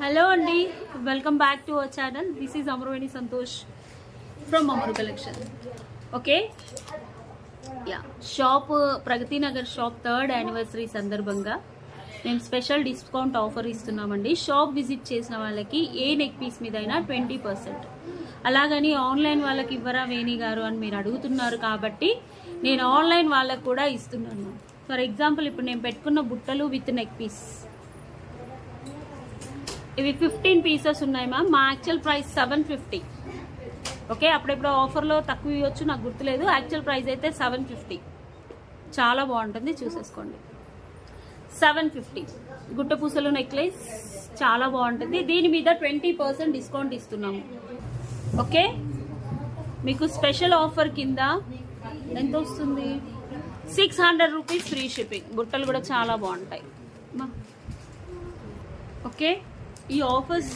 Hello Andy, welcome back to our channel. This is Amravani Santosh from Amaru Collection. Okay, yeah, shop Pragati Nagar shop 3rd anniversary సందర్భంగా మేము special discount offer ఇస్తున్నామండి. Shop visit చేసిన వాళ్ళకి ఏ neck piece మీదైనా 20%. అలాగని online వాళ్ళకి ఇవ్వరా వేణి గారు అని మీరు అడుగుతున్నారు కాబట్టి నేను ఆన్లైన్ వాళ్ళకి కూడా ఇస్తున్నాను. ఫర్ ఎగ్జాంపుల్ ఇప్పుడు నేను పెట్టుకున్న బుట్టలు విత్ నెక్ పీస్ ఇవి 15 పీసెస్ ఉన్నాయి మ్యామ్. మా యాక్చువల్ ప్రైస్ 750. ఓకే, అప్పుడెప్పుడు ఆఫర్లో తక్కువ ఇవ్వచ్చు, నాకు గుర్తులేదు. యాక్చువల్ ప్రైస్ అయితే 750. చాలా బాగుంటుంది, చూసేసుకోండి. 750 గుట్ట పూసలు నెక్లెస్ చాలా బాగుంటుంది. దీని మీద 20% డిస్కౌంట్ ఇస్తున్నాము. ఓకే, మీకు స్పెషల్ ఆఫర్ కింద ఎంత వస్తుంది? 600 రూపీస్ ఫ్రీ షిప్పింగ్. బుట్టలు కూడా చాలా బాగుంటాయి. ఓకే, ఈ offers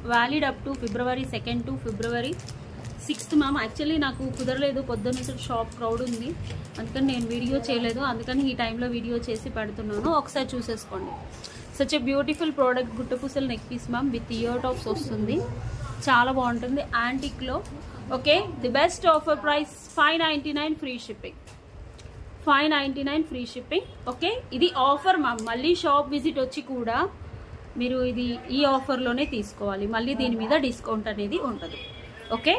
valid up to February 2nd to February 6th ma'am. Actually నాకు కుదరలేదు, పొద్దున్న షాప్ క్రౌడ్ ఉంది, అందుకని నేను వీడియో చేయలేదు. అందుకని ఈ టైంలో వీడియో చేసి పెడుతున్నాను, ఒకసారి చూసేసుకోండి. సచ్ ఎ బ్యూటిఫుల్ ప్రోడక్ట్ గుట్టపూసల neck piece ma'am with ear tops వస్తుంది, చాలా బాగుంటుంది యాంటిక్లో. Okay, the best offer price 599 free shipping. 599 free shipping. Okay, ఇది ఆఫర్ మ్యామ్. మళ్ళీ షాప్ విజిట్ వచ్చి కూడా మీరు ఇది ఈ ఆఫర్లోనే తీసుకోవాలి, మళ్ళీ దీని మీద డిస్కౌంట్ అనేది ఉంటుంది. ఓకే,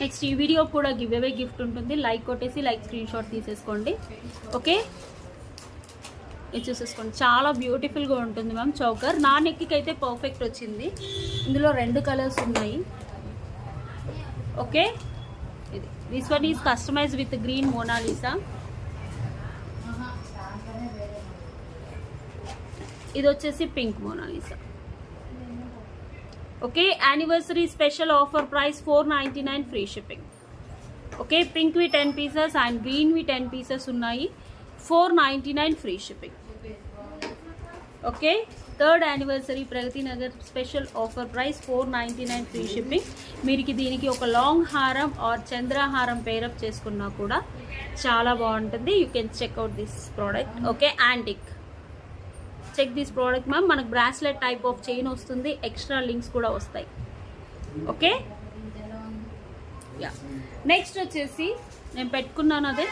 నెక్స్ట్ ఈ వీడియో కూడా గివ్ అవే గిఫ్ట్ ఉంటుంది. లైక్ కొట్టేసి లైక్ స్క్రీన్ షాట్ తీసేసుకోండి. ఓకే, ఇది చూసేసుకోండి, చాలా బ్యూటిఫుల్గా ఉంటుంది మ్యామ్. చౌకర్ నా నెక్కి అయితే పర్ఫెక్ట్ వచ్చింది. ఇందులో 2 కలర్స్ ఉన్నాయి. ఓకే, ఇది this one is customise with green Mona Lisa. ఇది వచ్చేసి pink Mona Lisa. Okay, anniversary special offer price 499 free shipping. Okay, pink we 10 pieces and green we 10 pieces ఉన్నాయి. 499 free shipping. Okay, 3rd anniversary Pragathi Nagar special offer price 499 free shipping. మీరు దీనికి ఒక long హారం are చంద్రహారం pair up చేసుకున్నా కూడా చాలా బాగుంటుంది. You can check out this product. Okay, antique. Check this product ma'am. మనకు బ్రాస్లెట్ టైప్ ఆఫ్ చైన్ వస్తుంది, ఎక్స్ట్రా లింక్స్ కూడా వస్తాయి. Okay, yeah. నెక్స్ట్ వచ్చేసి నేను పెట్టుకున్నాను అదే.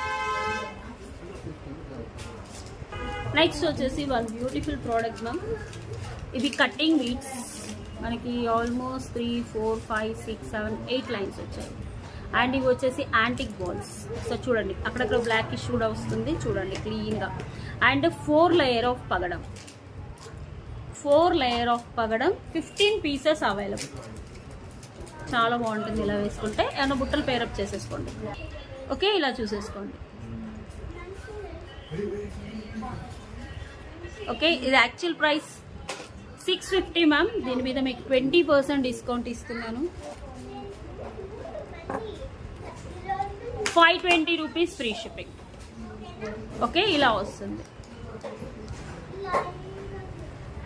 నెక్స్ట్ వచ్చేసి వన్ బ్యూటిఫుల్ ప్రోడక్ట్ మ్యామ్. ఇవి కట్టింగ్ బీడ్స్, మనకి ఆల్మోస్ట్ 3, 4, 5, 6, 7, 8 లైన్స్ వచ్చాయి. అండ్ ఇవి వచ్చేసి యాంటిక్ బాల్స్. సో చూడండి, అక్కడక్కడ బ్లాక్ ఇష్యూ కూడా వస్తుంది, చూడండి క్లీన్గా. అండ్ 4 లేయర్ ఆఫ్ పగడం. 4 లేయర్ ఆఫ్ పగడం, 15 పీసెస్ అవైలబుల్. చాలా బాగుంటుంది ఇలా వేసుకుంటే. ఏమైనా బుట్టలు పేరప్ చేసేసుకోండి. ఓకే, ఇలా చూసేసుకోండి. ఓకే, ఇది యాక్చువల్ ప్రైస్ 650 మ్యామ్. దీని మీద మీకు 20% డిస్కౌంట్ ఇస్తున్నాను. 520 రూపీస్ ఫ్రీ షిప్పింగ్. ఓకే, ఇలా వస్తుంది.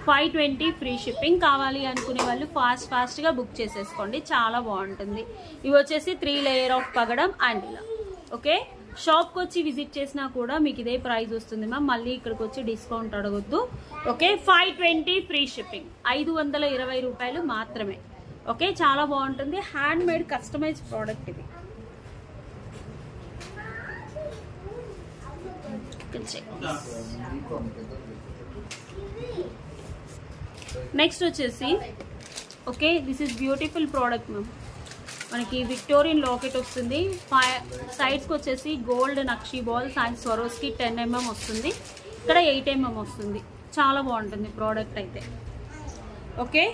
520 ఫ్రీ షిప్పింగ్. కావాలి అనుకునే వాళ్ళు ఫాస్ట్గా బుక్ చేసేసుకోండి, చాలా బాగుంటుంది. ఇవి వచ్చేసి 3 లేయర్ ఆఫ్ పగడం అండ్ ఇలా. ఓకే, షాప్కి వచ్చి విజిట్ చేసినా కూడా మీకు ఇదే ప్రైస్ వస్తుంది మ్యామ్. మళ్ళీ ఇక్కడికి వచ్చి డిస్కౌంట్ అడగొద్దు. Okay, 520 free shipping. 520 రూపాయలు మాత్రమే. ఓకే, చాలా బాగుంటుంది. హ్యాండ్ మేడ్ కస్టమైజ్ ప్రోడక్ట్ ఇది. నెక్స్ట్ వచ్చేసి okay, this is beautiful product ma'am. మనకి విక్టోరియన్ లాకెట్ వస్తుంది. సైడ్స్కి వచ్చేసి gold nakshi balls and Swarovski 10 mm వస్తుంది. ఇక్కడ 8 mm వస్తుంది. చాలా బాగుంటుంది ప్రోడక్ట్ అయితే. ఓకే,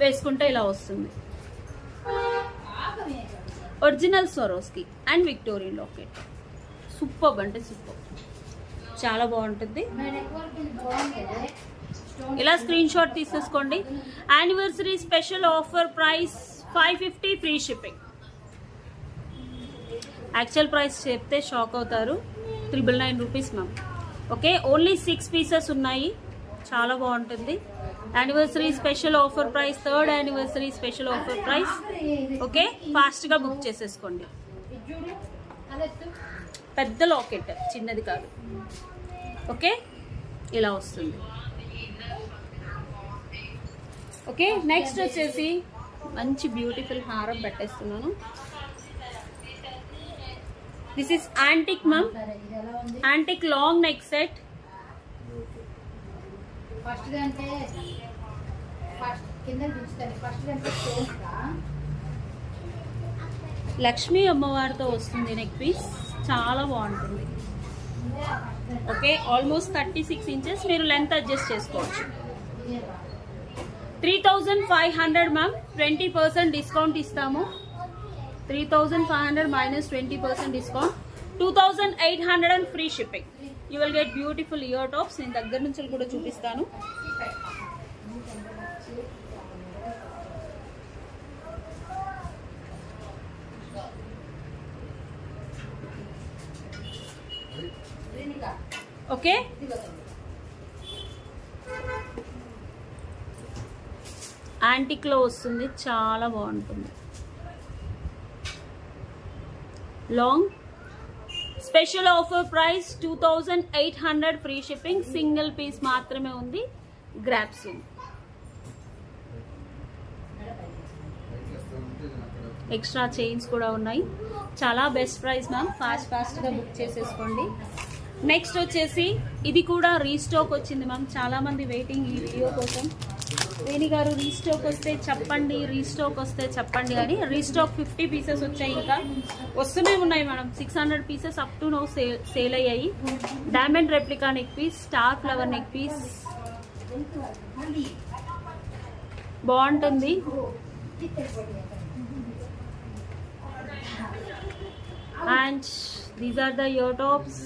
వేసుకుంటే ఇలా వస్తుంది. Original Swarovski and Victorian locket. Super అంటే సూపర్, చాలా బాగుంటుంది. ఇలా స్క్రీన్ షాట్ తీసేసుకోండి. Anniversary special offer price 550 free shipping. Actual price చెప్తే షాక్ అవుతారు, 999 rupees ma'am. Okay, only 6 pieces ఉన్నాయి, చాలా బాగుంటుంది. Anniversary special offer price, 3rd anniversary special offer price. Okay, ఫాస్ట్గా బుక్ చేసేసుకోండి. పెద్ద లాకెట్, చిన్నది కాదు. ఓకే, ఇలా వస్తుంది. ఓకే, నెక్స్ట్ వచ్చేసి మంచి బ్యూటిఫుల్ హారం పెట్టేస్తున్నాను. This is antique ma'am, antique long neck set. Lakshmi అమ్మవారితో వస్తుంది నెక్ పీస్, చాలా బాగుంటుంది. ఓకే, ఆల్మోస్ట్ 36 ఇంచెస్, మీరు లెంత్ అడ్జస్ట్ చేసుకోవచ్చు. 3500 మ్యామ్, 20% డిస్కౌంట్ ఇస్తాము. 3500 minus 20% discount, 2800 and free shipping. You will get beautiful ear tops. నేను దగ్గర నుంచి కూడా చూపిస్తాను. ఓకే, యాంటిక్ లో వస్తుంది, చాలా బాగుంటుంది. Long special offer price 2800 free shipping. Single piece మాత్రమే ఉంది. Grab soon. ఎక్స్ట్రా చైన్స్ కూడా ఉన్నాయి. చాలా బెస్ట్ ప్రైస్ మ్యామ్, ఫాస్ట్గా బుక్ చేసేసుకోండి. నెక్స్ట్ వచ్చేసి ఇది కూడా రీస్టాక్ వచ్చింది మ్యామ్. చాలా మంది వెయిటింగ్ ఈ వీడియో కోసం. వేణి గారు రీస్టాక్ వస్తే చెప్పండి, రీస్టాక్ వస్తే చెప్పండి అని. రీస్టాక్ 50 పీసెస్ వచ్చాయి, ఇంకా వస్తూనే ఉన్నాయి madam. 600 pieces up to no sale అయ్యాయి. Diamond replica neck piece, star flower neck piece బాగుంటుంది. And these are the ear tops.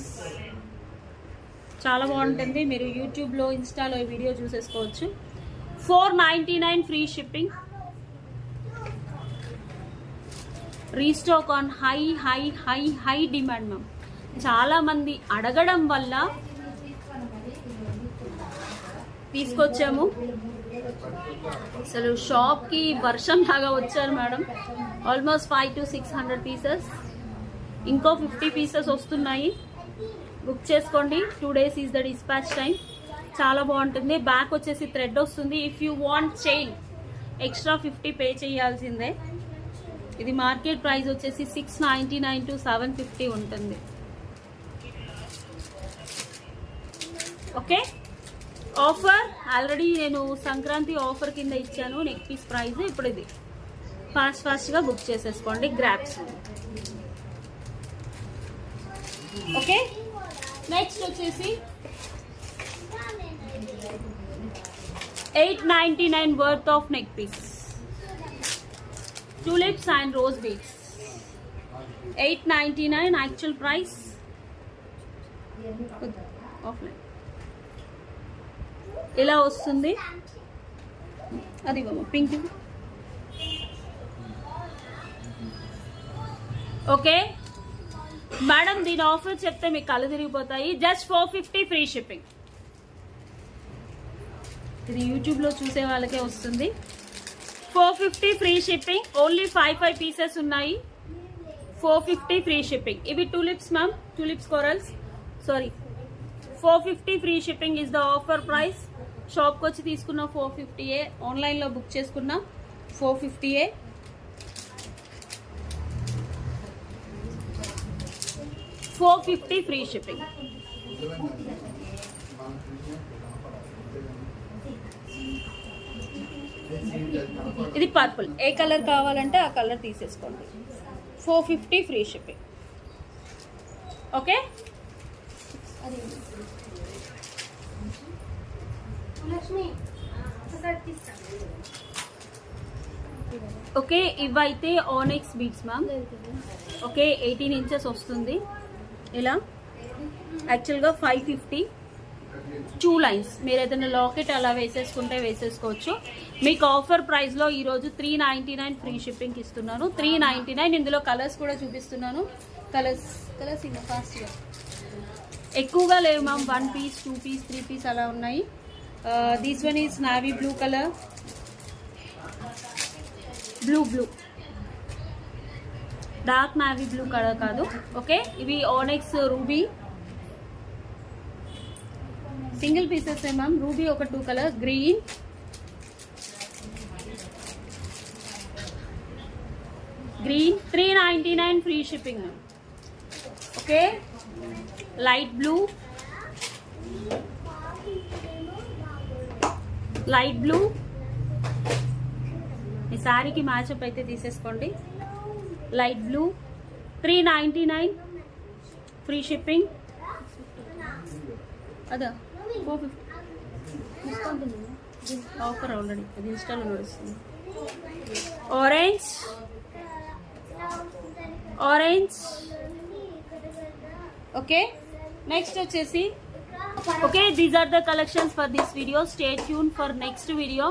చాలా బాగుంటుంది. మీరు యూట్యూబ్లో, ఇన్స్టాలో ఈ వీడియో చూసేసుకోవచ్చు. 499 free shipping. Restock on high high high high demand ma'am. చాలా మంది అడగడం వల్ల తీసుకొచ్చాము. అసలు షాప్కి వర్షం లాగా వచ్చారు మేడం. Almost 500 to 600 pieces. ఇంకో 50 పీసెస్ వస్తున్నాయి. బుక్ చేసుకోండి. 2 days is the dispatch time. చాలా బాగుంటుంది. బ్యాక్ వచ్చేసి థ్రెడ్ వస్తుంది. If you want chain extra 50 pay చేయాల్సిందే. ఇది మార్కెట్ ప్రైస్ వచ్చేసి 699 to 750 ఉంటుంది. ఓకే, ఆఫర్ ఆల్రెడీ నేను సంక్రాంతి ఆఫర్ కింద ఇచ్చాను నెక్ పీస్ ప్రైస్. ఇప్పుడు ఇది ఫాస్ట్గా బుక్ చేసేసుకోండి. గ్రాప్స్. ఓకే, నెక్స్ట్ వచ్చేసి 899 worth of neck piece. tulips and rose beads. 899 actual price. Offline. ఇలా వస్తుంది. అది పింక్. ఓకే మేడం, దీని ఆఫర్ చెప్తే మీకు కళ్ళు తిరిగిపోతాయి. Just 450 free shipping. ఇది యూట్యూబ్లో చూసే వాళ్ళకే వస్తుంది. 450 ఫ్రీ షిప్పింగ్. ఓన్లీ 5 పీసెస్ ఉన్నాయి. 450 ఫ్రీ షిప్పింగ్. ఇవి tulips ma'am, tulips corals. Sorry, 450 free shipping is the offer price. షాప్కి వచ్చి తీసుకున్న 450, ఆన్లైన్లో బుక్ చేసుకున్న 450. 450 ఫ్రీ షిప్పింగ్. ఇది పర్పుల్. ఏ కలర్ కావాలంటే ఆ కలర్ తీసేసుకోండి. 450 ఫ్రీ షిప్పింగ్. ఓకే, ఓకే ఇవైతే ఆనెక్స్ బీడ్స్ మ్యామ్. ఓకే, 18 ఇంచెస్ వస్తుంది. ఇలా యాక్చువల్గా 550. 2 లైన్స్. మీరు ఏదైనా లాకెట్ అలా వేసేసుకుంటే వేసేసుకోవచ్చు. మీకు ఆఫర్ ప్రైస్లో ఈరోజు 399 ఫ్రీ షిప్పింగ్ ఇస్తున్నాను. 399. ఇందులో కలర్స్ కూడా చూపిస్తున్నాను. కలర్స్ ఇంకా ఫాస్ట్గా ఎక్కువగా లేవు మ్యామ్. 1 పీస్, 2 పీస్, 3 పీస్ అలా ఉన్నాయి. This one is navy blue colour. Blue dark navy blue colour కాదు. ఓకే, ఇవి onyx ruby. Single pieces ma'am. Ruby ఒక 2 colour, green, green 399 free shipping ma'am. Okay, light blue, light blue ఈ శారీకి match up అయితే తీసేసుకోండి. Light blue 399 free shipping. అదా 450 discount ఉంది offer already, అది ఇన్స్టాలో నడుస్తుంది. Orange, orange. ఓకే, నెక్స్ట్ వచ్చేసి okay, these are the collections for this video. Stay tune for next video.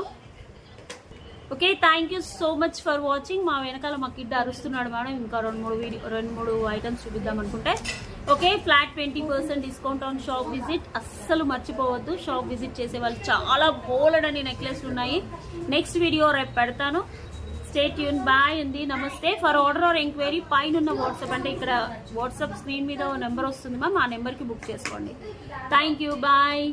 Okay, thank you so much for watching. మా వెనకాల మా kid అరుస్తున్నాడు మేడం. ఇంకా 2-3 ఐటమ్స్ చూపిద్దాం అనుకుంటే. Okay, flat 20% discount on shop visit. అస్సలు మర్చిపోవద్దు, షాప్ విజిట్ చేసే వాళ్ళు చాలా బోల్డ్ అని నెక్లెస్లు ఉన్నాయి. నెక్స్ట్ వీడియో రేపు పెడతాను. Stay tune. బాయ్ అండి, నమస్తే. ఫర్ ఆర్డర్ ఆర్ ఎంక్వైరీ పైన ఉన్న వాట్సాప్, అంటే ఇక్కడ వాట్సాప్ స్క్రీన్ మీద నెంబర్ వస్తుంది మ్యామ్, ఆ నెంబర్కి బుక్ చేసుకోండి. Thank you, bye.